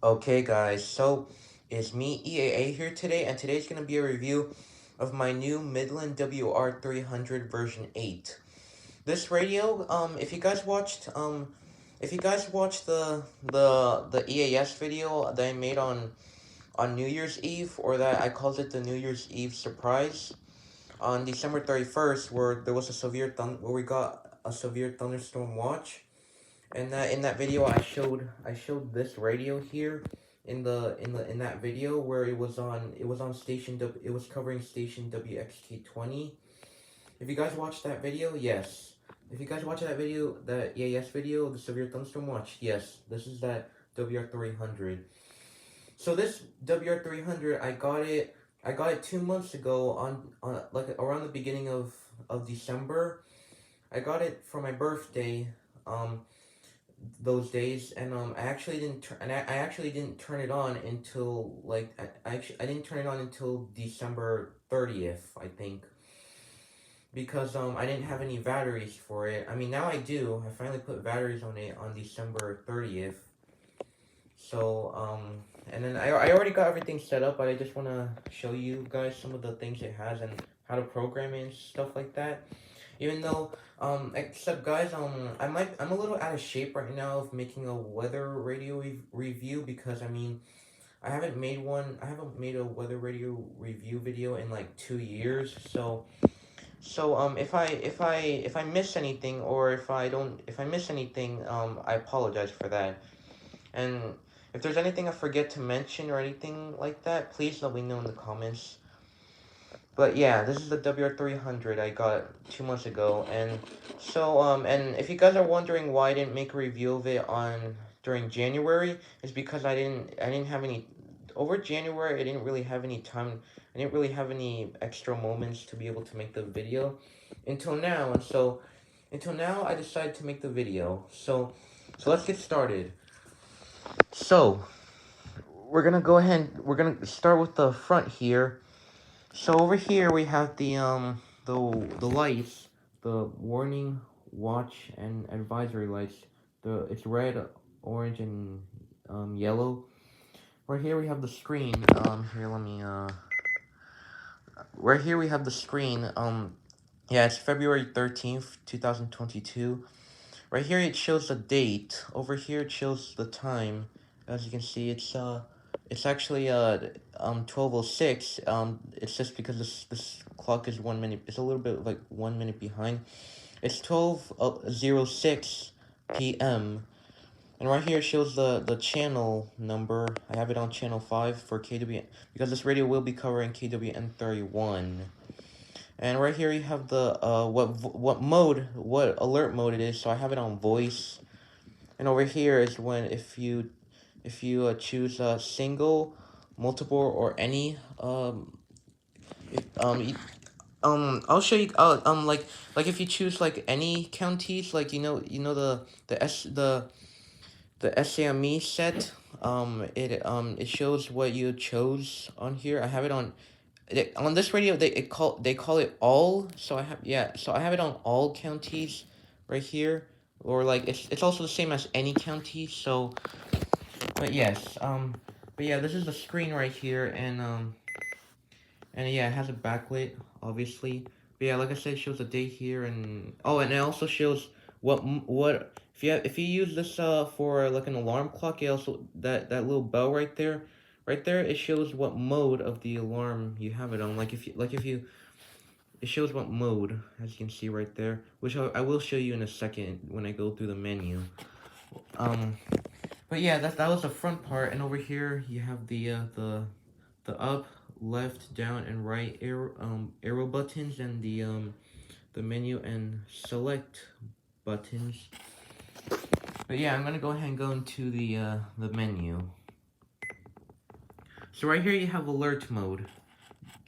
Okay guys, so it's me EAA here today, and today's gonna be a review of my new Midland WR300 version 8. This radio, if you guys watched the EAS video that I made on New Year's Eve, or that I called it the New Year's Eve surprise, on December 31st, where there was where we got a severe thunderstorm watch. And that in that video, I showed this radio here in that video where it was on it was covering station WXK20. If you guys watched that video, yes. If you guys watched that video, the EAS video, the severe thunderstorm watch, yes, this is that WR300. So this WR300, I got it 2 months ago on like around the beginning of December. I got it for my birthday. Those days, and I actually didn't turn it on until I didn't turn it on until December 30th, I think, because I didn't have any batteries for it. I mean, now I do. I finally put batteries on it on December 30th. So and then I already got everything set up, but I just want to show you guys some of the things it has and how to program it and stuff like that. Even though, except guys, I'm a little out of shape right now of making a weather radio review, because I mean, I haven't made a weather radio review video in like 2 years. So if I miss anything, or if I miss anything, I apologize for that. And if there's anything I forget to mention or anything like that, please let me know in the comments. But yeah, this is the WR300 I got 2 months ago, and and if you guys are wondering why I didn't make a review of it during January, it's because I didn't have any, over January, I didn't really have any time, I didn't really have any extra moments to be able to make the video, until now, until now I decided to make the video, so let's get started. So, we're gonna start with the front here. So over here we have the lights, the warning, watch, and advisory lights. It's red, orange, and yellow. Right here we have the screen. Here let me Right here we have the screen. Yeah, it's February 13th, 2022. Right here it shows the date. Over here it shows the time. As you can see, it's actually 12:06. It's just because this clock is 1 minute. It's a little bit like 1 minute behind. It's 12:06 p.m. And right here it shows the channel number. I have it on channel 5 for KW, because this radio will be covering KWN31. And right here you have the what alert mode it is. So I have it on voice. And over here is when if you choose a single, multiple, or any if, I'll show you like if you choose like any counties, like the SAME set, it shows what you chose on here. I have it on this radio. They call it all. So I have it on all counties right here, or like it's also the same as any county. So, but yes, but yeah, this is the screen right here, and yeah, it has a backlit, obviously. But yeah, like I said, it shows the date here, and oh, and it also shows what if you use this for like an alarm clock. It also, that little bell right there, it shows what mode of the alarm you have it on. It shows what mode, as you can see right there, which I will show you in a second when I go through the menu. But yeah, that was the front part, and over here you have the up, left, down, and right arrow buttons, and the menu and select buttons. But yeah, I'm gonna go ahead and go into the menu. So right here you have alert mode.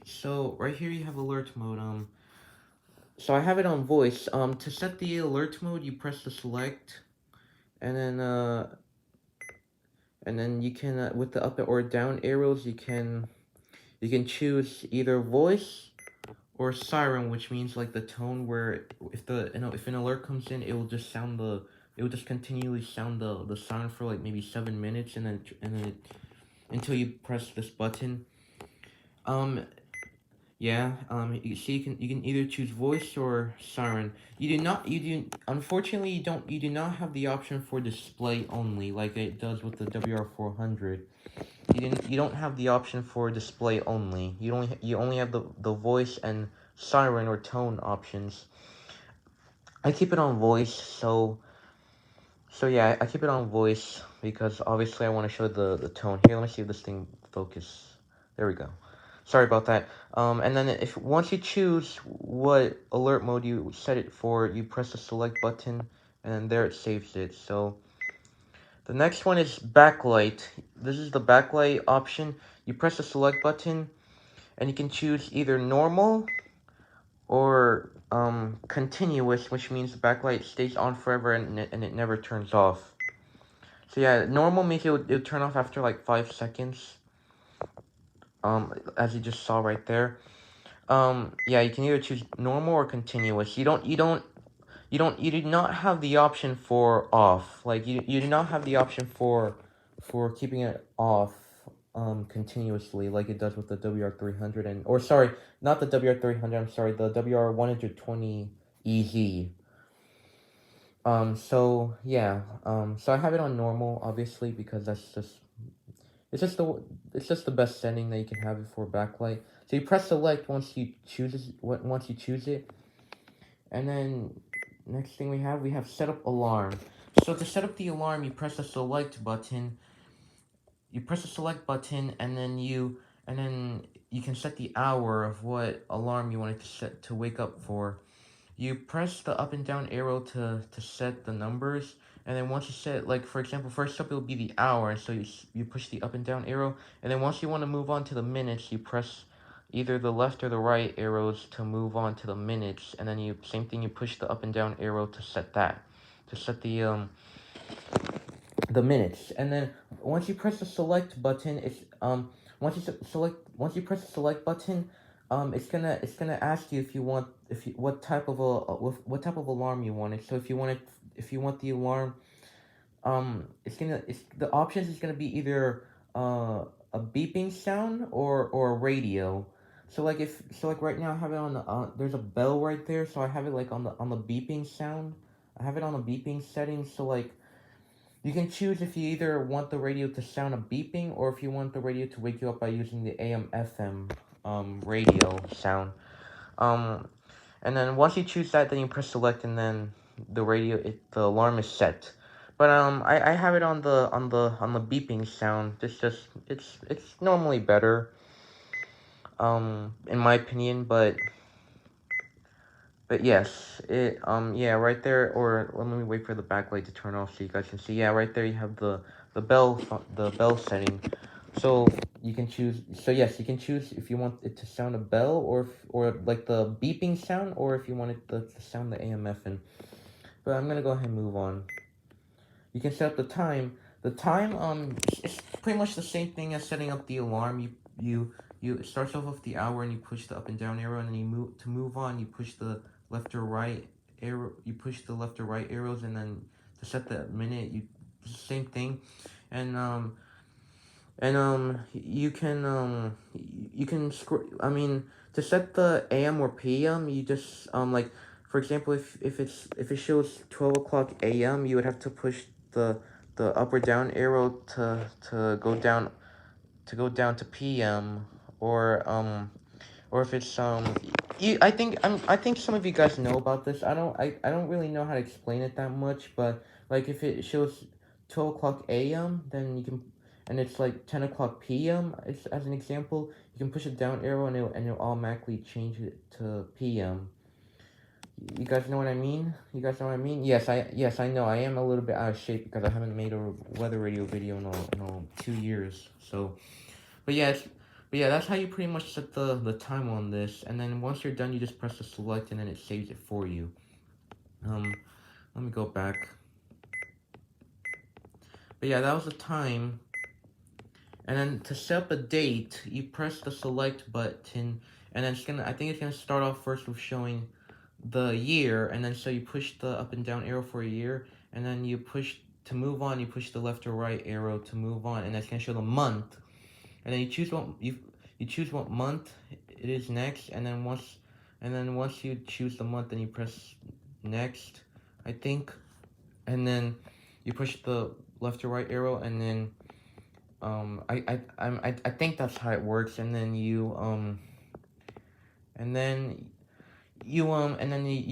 So right here you have alert mode. So I have it on voice. To set the alert mode, you press the select, and then you can with the up or down arrows, you can choose either voice or siren, which means like the tone where if an alert comes in, it will just sound the it will just continually sound the siren for like maybe 7 minutes, and then until you press this button. Yeah, you see, you can either choose voice or siren. Unfortunately, you do not have the option for display only like it does with the WR400. You don't have the option for display only. You only have the voice and siren or tone options. I keep it on voice, so yeah, I keep it on voice because obviously I want to show the tone. Here, let me see if this thing focus. There we go. Sorry about that. And then if once you choose what alert mode you set it for, you press the select button, and then there it saves it. So the next one is backlight. This is the backlight option. You press the select button, and you can choose either normal or continuous, which means the backlight stays on forever and it never turns off. So yeah, normal means it'll turn off after like 5 seconds. As you just saw right there. Yeah, you can either choose normal or continuous. You do not have the option for off. Like you do not have the option for keeping it off continuously like it does with the WR300 or sorry, not the WR300, I'm sorry, the WR120 EZ. So yeah, so I have it on normal obviously because it's just the it's just the best setting that you can have it for backlight. So you press select once you choose it, and then next thing we have setup alarm. So to set up the alarm, you press the select button. You press the select button, and then you can set the hour of what alarm you want it to set to wake up for. You press the up and down arrow to set the numbers, and then once you set, like for example, first up it will be the hour, and so you push the up and down arrow, and then once you want to move on to the minutes, you press either the left or the right arrows to move on to the minutes, and then same thing, you push the up and down arrow to set the minutes, and then once you press the select button, once you press the select button, it's gonna ask you if you what type of alarm you want it. So if you want the alarm, the options is gonna be either a beeping sound or a radio. So like right now I have it on the there's a bell right there, so I have it like on the beeping sound. I have it on the beeping setting, so like you can choose if you either want the radio to sound a beeping or if you want the radio to wake you up by using the AM FM radio sound. Um and then once you choose that, then you press select, and then the alarm is set. But I have it on the beeping sound. It's normally better in my opinion, but yes, yeah, right there, or let me wait for the backlight to turn off so you guys can see. Yeah, right there you have the bell setting. So you can choose. So yes, you can choose if you want it to sound a bell or like the beeping sound, or if you want it to sound the AM FM. But I'm gonna go ahead and move on. You can set up the time. The time it's pretty much the same thing as setting up the alarm. It starts off with the hour and you push the up and down arrow, and then to move on you push the left or right arrow. You push the left or right arrows, and then to set the minute same thing, and you can I mean, to set the AM or PM, you just like for example, if it shows 12 o'clock AM, you would have to push the up or down arrow to go down to PM, or if it's I think some of you guys know about this. I don't really know how to explain it that much, but like if it shows 12 o'clock AM, then you can, and it's like 10 o'clock PM as an example, you can push a down arrow and it'll automatically change it to PM. You guys know what I mean? You guys know what I mean? Yes, I know. I am a little bit out of shape because I haven't made a weather radio video in 2 years. So, but yeah, that's how you pretty much set the time on this. And then once you're done, you just press the select, and then it saves it for you. Let me go back. But yeah, that was the time. And then to set up a date, you press the select button, and then I think it's gonna start off first with showing the year, and then so you push the up and down arrow for a year, and then you push to move on. You push the left or right arrow to move on, and that's gonna show the month. And then you choose what month it is next, and then once you choose the month, then you press next, I think, and then you push the left or right arrow, and then I think that's how it works, and then you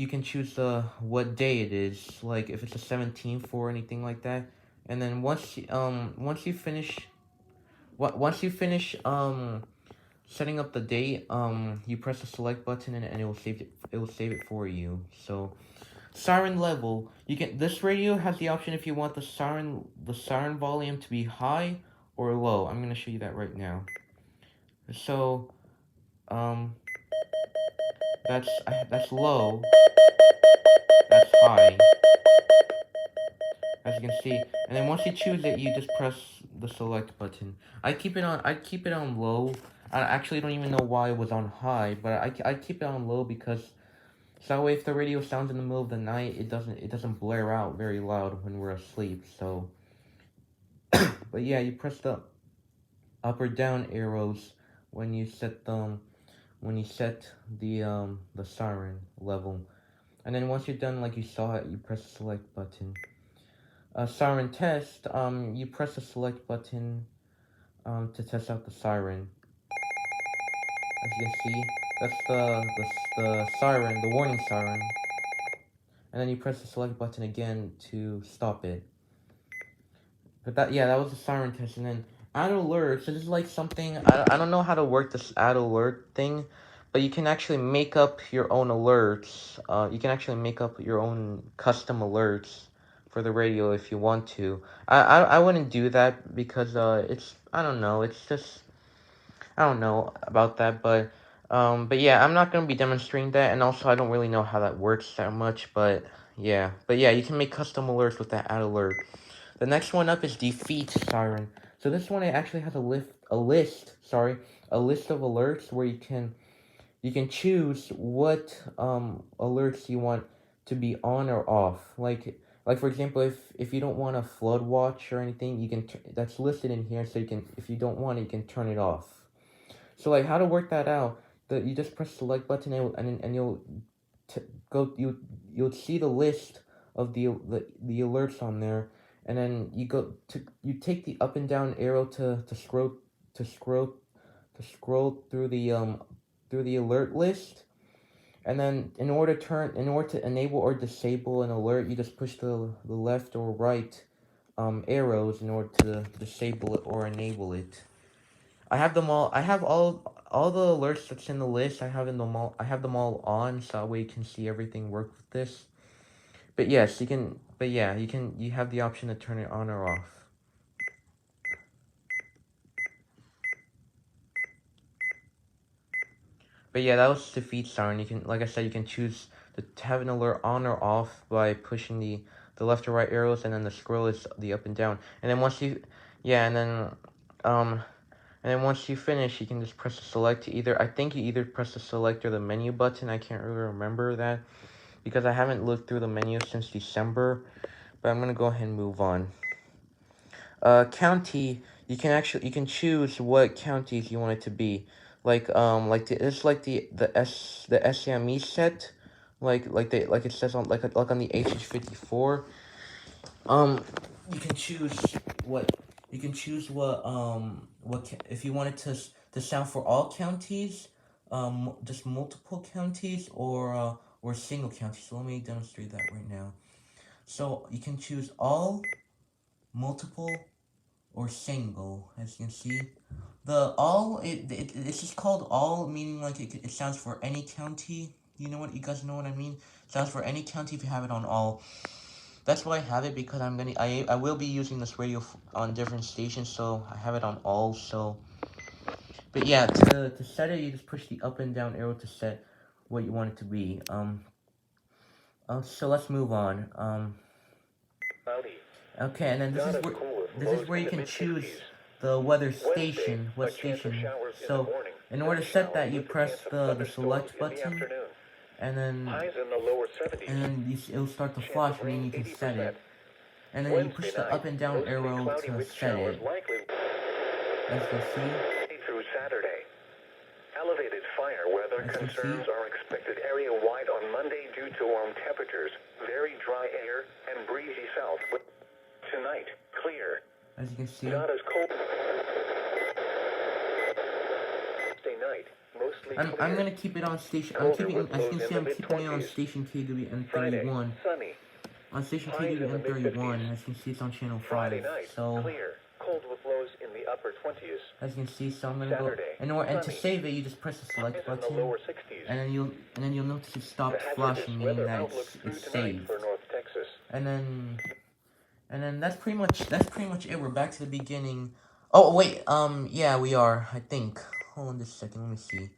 can choose what day it is, like if it's the 17th or anything like that, and then once you finish setting up the date, you press the select button, and it will save it for you. So siren level, this radio has the option if you want the siren volume to be high or low. I'm gonna show you that right now. So um that's low, that's high, as you can see. And then once you choose it, you just press the select button. I'd keep it on low. I actually don't even know why it was on high, but I keep it on low because so that way if the radio sounds in the middle of the night, it doesn't blare out very loud when we're asleep. So but yeah, you press the up or down arrows when you set the siren level. And then once you're done, like you saw it, you press the select button. Siren Test, you press the select button to test out the siren. As you can see, that's the siren, the warning siren. And then you press the select button again to stop it. But that was the siren test. And then add alerts. So this is like something, I don't know how to work this add alert thing, but you can actually make up your own alerts. You can actually make up your own custom alerts for the radio if you want to. I wouldn't do that because I don't know, it's just, I don't know about that, but yeah, I'm not gonna be demonstrating that, and also I don't really know how that works that much, but yeah, you can make custom alerts with that add alert. The next one up is defeat siren. So this one, it actually has a list of alerts where you can choose what alerts you want to be on or off. Like for example, if you don't want a flood watch or anything, that's listed in here. So if you don't want it, you can turn it off. So like how to work that out? You just press select button, and you'll you'll see the list of the alerts on there, and then you take the up and down arrow to scroll through the alert list, and then in order to enable or disable an alert, you just push the left or right arrows in order to disable it or enable it. I have them all. I have all the alerts that's in the list. I have them all on, so that way you can see everything work with this. But yes, you can. But yeah, you have the option to turn it on or off. But yeah, that was defeat siren. You can, like I said, you can choose to have an alert on or off by pushing the left or right arrows, and then the scroll is the up and down. And then once you, yeah, and then once you finish, you can just press the select. I think you either press the select or the menu button. I can't really remember that because I haven't looked through the menu since December. But I'm gonna go ahead and move on. County, you can choose what counties you want it to be. It's like the SME set, like it says on like on the HH54. You can choose what if you wanted to sound for all counties, just multiple counties, or single counties. So let me demonstrate that right now. So you can choose all, multiple, or single. As you can see, the all it's just called all, meaning like it sounds for any county. You guys know what I mean? It sounds for any county if you have it on all. That's why I have it, because I will be using this radio on different stations, so I have it on all. So, but yeah, to set it, you just push the up and down arrow to set what you want it to be. So let's move on. Okay, and then this is where you can choose the weather station, what station. So, in order to set that, you press the select button, and then it'll start to flash, meaning you can set it. and then you push the up and down arrow to set it. As you can see. Through Saturday. Elevated fire weather concerns are expected area-wide on Monday due to warm temperatures, very dry air, and breezy south. Tonight, clear. As you can see. Not as cold. Stay night, mostly clear. I'm gonna keep it on station. I'm keeping. As you can see, I'm keeping it on station KWN31. Sunny. On station KWN31, as you can see, it's on channel 5. So. Clear. Cold with lows in the upper 20s. As you can see, so I'm gonna go. And to save it, you just press the select button, and then you'll notice it stopped flashing, meaning that it's saved. And then that's pretty much it. We're back to the beginning. Oh wait, yeah, we are. I think. Hold on just a second. Let me see.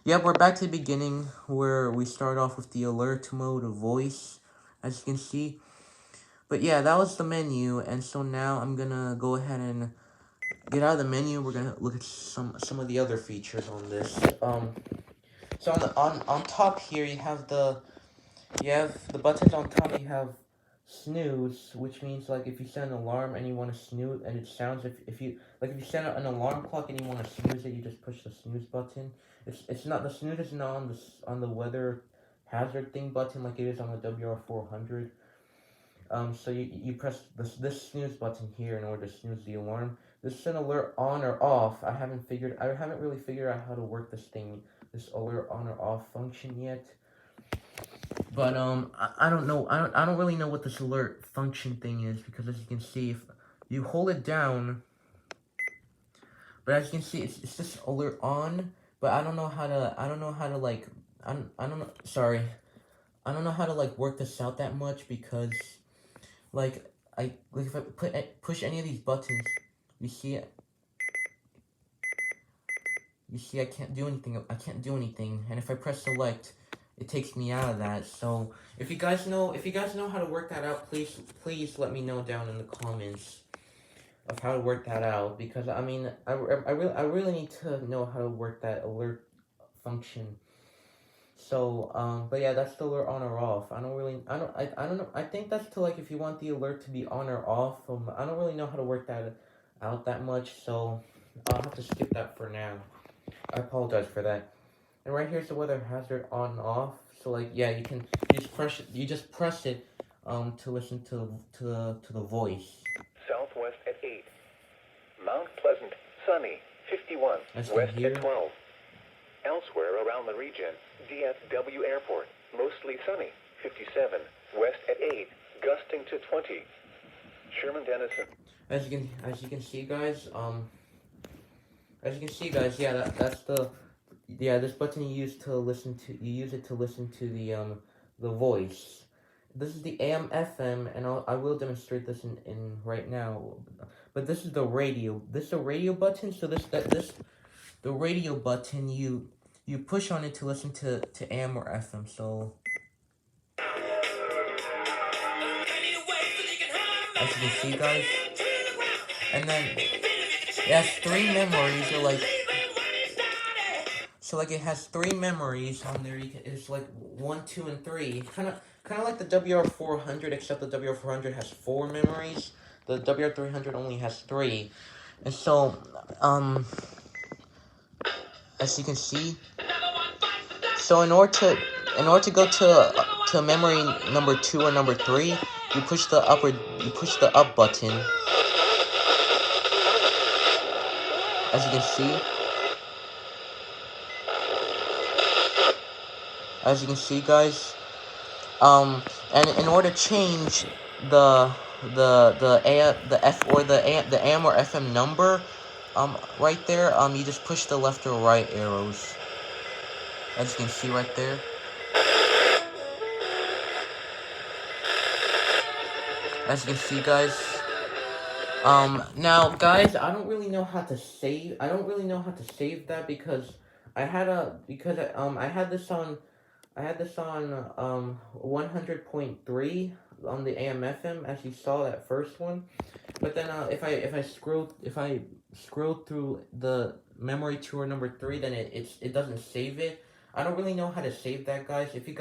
Yep, we're back to the beginning where we start off with the alert mode of voice, as you can see. But yeah, that was the menu, and so now I'm gonna go ahead and get out of the menu. We're gonna look at some of the other features on this. So on top here you have the buttons on top. You have snooze, which means like if you set an alarm and you want to snooze, and it sounds if you set an alarm clock and you want to snooze it, you just push the snooze button. It's not, the snooze is not on the weather hazard thing button like it is on the WR400. So you press this snooze button here in order to snooze the alarm. This is an alert on or off. I haven't really figured out how to work this alert on or off function yet. But I don't know. I don't really know what this alert function thing is, because as you can see, if you hold it down, but as you can see, it's just alert on. But I don't know how to like I don't know. Sorry, I don't know how to like work this out that much, because like if I push any of these buttons, you see it. You see, I can't do anything. And if I press select, it takes me out of that. So if you guys know how to work that out, please let me know down in the comments of how to work that out, because I mean I really need to know how to work that alert function. So but yeah, that's the alert on or off. I don't know. I think that's to like if you want the alert to be on or off. I don't really know how to work that out that much, so I'll have to skip that for now. I apologize for that. And right here's the weather hazard on and off. So like yeah, you just press it to listen to the voice. Southwest at 8. Mount Pleasant, sunny, 51. West at 12. Elsewhere around the region, DFW Airport, mostly sunny, 57. West at 8, gusting to 20. Sherman Denison. As you can see, guys, yeah, that's this button you use it to listen to the voice. This is the AM FM, and I will demonstrate this in right now. But this is the radio. This is a radio button. So the radio button, you push on it to listen to AM or FM. So as you can see, guys, and then it has 3 memories. Or like, so like it has 3 memories on there. It's like 1, 2, and 3. Kind of like the WR400, except the WR400 has 4 memories. The WR300 only has 3. And so as you can see, so in order to go to memory number 2 or number 3, you push the up button. As you can see, guys, and in order to change the AM or FM number, right there, you just push the left or right arrows. As you can see right there. As you can see, guys. Now, guys, I don't really know how to save that, because I had this on 100.3 on the AM/FM, as you saw that first one. But then if I scroll through the memory 2 or number 3, then it doesn't save it. I don't really know how to save that, guys. If you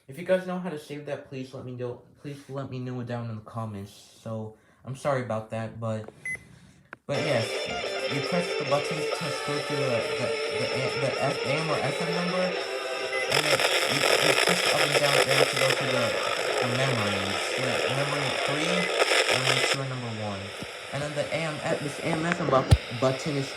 If you guys know how to save that, please let me know. Please let me know down in the comments. So I'm sorry about that, but yes, you press the buttons to go to the AM or FM number, and then you push up and down arrow to go to the memories. Memory 3, memory 2, and number 1. And then this AM FM button is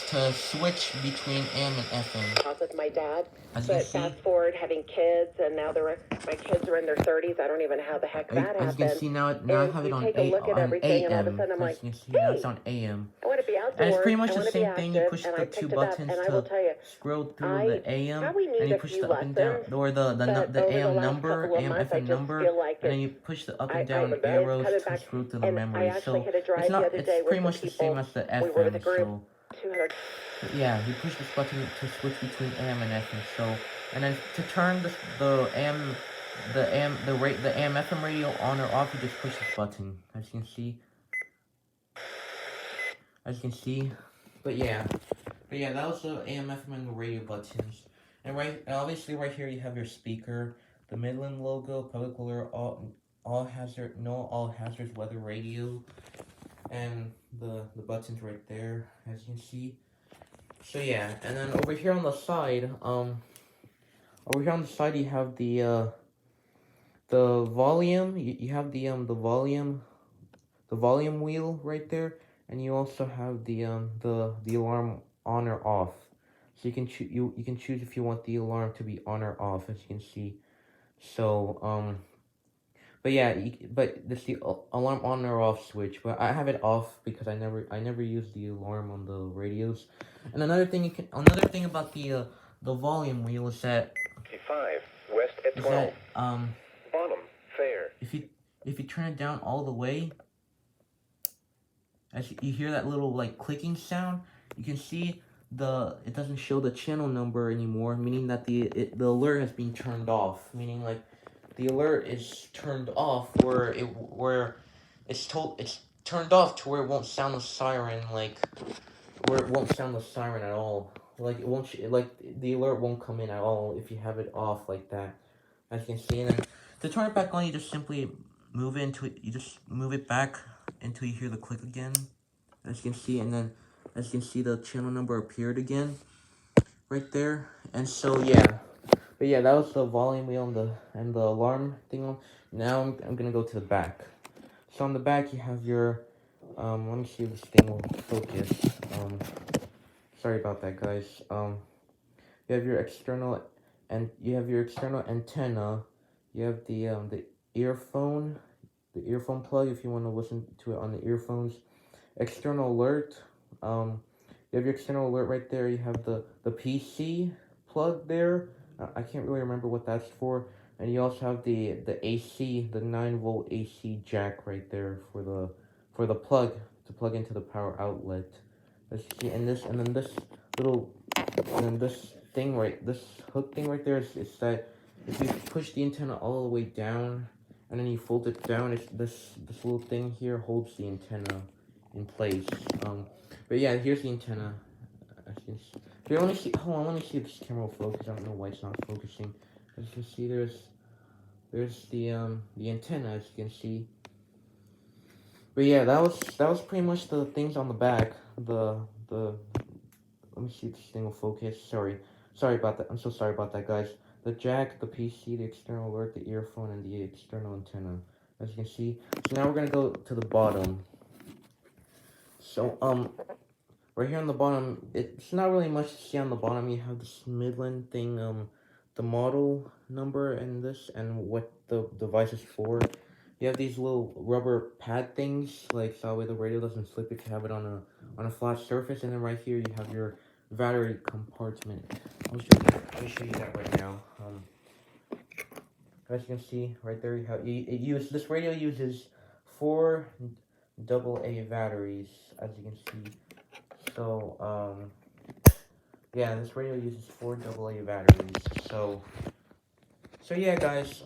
to switch between AM and FM. With my dad, As you but can see, fast forward having kids, and now my kids are in their 30s. I don't even know how the heck that happened. as you can see now I have it on take a look at everything, and all of a sudden I'm like, As you can see now it's on AM. I want to be outdoors. And it's pretty much I the want to be same thing. You active, push and the I two picked it up, buttons and I will to tell you, scroll through the AM, probably and need you a push few the up and down, lessons, or the but over AM the last number, couple of AM months, I FM just number, feel like and then you push the up and I down it's arrows coming to back, scroll to the and memory. I So actually hit a drive the other day it's pretty with much some the same people. as the We were with a FM. group, So 200. yeah, you push this button to switch between AM and FM. So, and then to turn the AM FM radio on or off, you just push this button. As you can see, but yeah, that was the AM FM and the radio buttons. And obviously right here you have your speaker, the Midland logo, public alert, all hazards weather radio, and the buttons right there, as you can see. So yeah, and then over here on the side, you have the volume. You have the volume wheel right there, and you also have the alarm on or off. So you can choose if you want the alarm to be on or off, as you can see. So but yeah, but this the alarm on or off switch. But I have it off because I never use the alarm on the radios. And another thing about the volume wheel is that 5 west at 12. Bottom fair. If you turn it down all the way, as you hear that little like clicking sound, you can see it doesn't show the channel number anymore, meaning that the alert has been turned off. Meaning like the alert is turned off where it's turned off to where it won't sound the siren, like where it won't sound the siren at all. Like it won't the alert won't come in at all if you have it off like that. As you can see, and then to turn it back on, you just simply move it back until you hear the click again. As you can see, and then as you can see, the channel number appeared again right there. And so yeah, but yeah, that was the volume wheel and the alarm thing on. Now I'm gonna go to the back. So on the back you have your let me see if this thing will focus. Sorry about that, guys. You have your external antenna. You have the earphone plug if you want to listen to it on the earphones. External alert. You have your external alert right there. You have the PC plug there. I can't really remember what that's for. And you also have the AC, the 9-volt AC jack right there for the plug to plug into the power outlet. Let's see, and then this hook thing right there is that if you push the antenna all the way down and then you fold it down, this little thing here holds the antenna in place. But yeah, here's the antenna. Here, let me see. Hold on, let me see if this camera will focus. I don't know why it's not focusing. As you can see, there's the antenna. As you can see. But yeah, that was pretty much the things on the back. Let me see if this thing will focus. Sorry about that. I'm so sorry about that, guys. The jack, the PC, the external alert, the earphone, and the external antenna. As you can see. So now we're gonna go to the bottom. So right here on the bottom, it's not really much to see on the bottom. You have this Midland thing, the model number and what the device is for. You have these little rubber pad things, like so that way the radio doesn't slip if you have it on a flat surface. And then right here you have your battery compartment. Let me show you that right now. As you can see right there, this radio uses 4 AA batteries, as you can see. So yeah, this radio uses 4 AA batteries. So yeah, guys.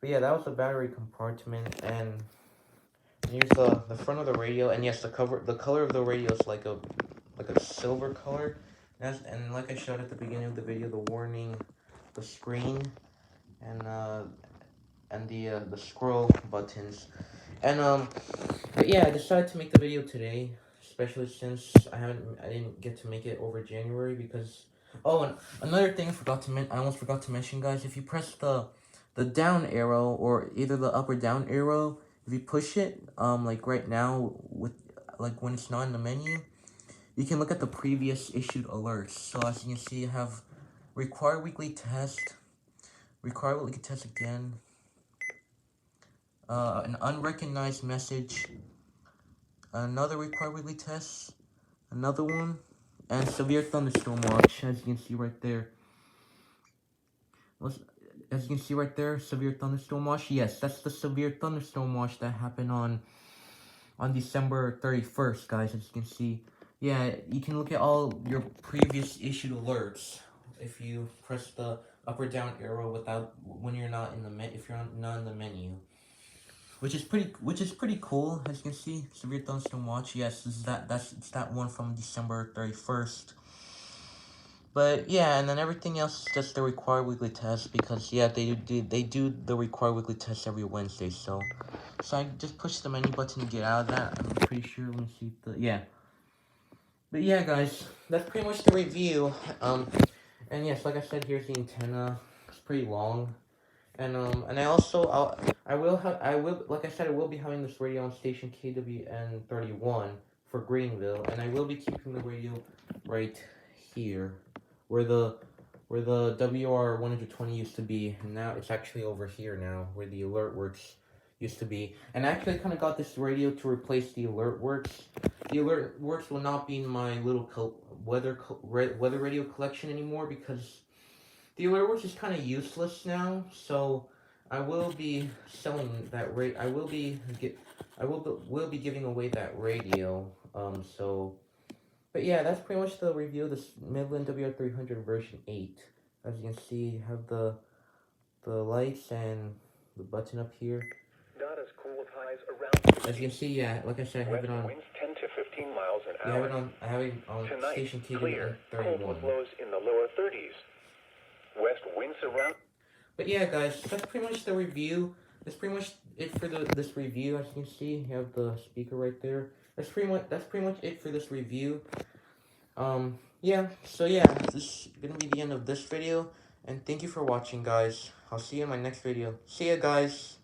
But yeah, that was the battery compartment, and here's the front of the radio. And yes, the color of the radio is like a silver color. And like I showed at the beginning of the video, the warning the screen and the scroll buttons. And but yeah, I decided to make the video today, especially since I didn't get to make it over January because. Oh, and another thing I almost forgot to mention, guys. If you press the down arrow or either the up or down arrow, if you push it, like right now with like when it's not in the menu, you can look at the previous issued alerts. So as you can see, you have required weekly test, required weekly test again, an unrecognized message, another required weekly test, another one, and severe thunderstorm watch, as you can see right there. As you can see right there, severe thunderstorm watch. Yes, that's the severe thunderstorm watch that happened on December 31st, guys. As you can see, yeah, you can look at all your previous issued alerts if you press the up or down arrow without when you're not in the if you're not in the menu. Which is pretty cool, as you can see. Severe thunderstorm watch. Yes, it's that one from December 31st. But yeah, and then everything else is just the required weekly test because yeah, they do the required weekly test every Wednesday. So I just push the menu button to get out of that. I'm pretty sure. Let me see yeah. But yeah, guys, that's pretty much the review. And yes, like I said, here's the antenna. It's pretty long. And I also I will like I said, I will be having this radio on station KWN31 for Greenville, and I will be keeping the radio right here where the WR120 used to be, and now it's actually over here now where the alert works used to be. And I actually kind of got this radio to replace the alert works. The alert works will not be in my little weather radio collection anymore because the alert works is kind of useless now. So I will be selling that will be giving away that radio. So. But yeah, that's pretty much the review of this Midland WR300 version 8. As you can see, you have the lights and the button up here. Not as cool with highs around. As you can see, yeah, like I said, I have it on. Winds 10 to 15 miles an Yeah, hour. I have it on Tonight, station clear, KWN31. cold with lows in the lower 30s. West winds around. But yeah, guys, that's pretty much the review. That's pretty much it for this review. As you can see, you have the speaker right there. That's pretty much it for this review. Yeah, so yeah, this is gonna be the end of this video, and thank you for watching, guys. I'll see you in my next video. See ya, guys.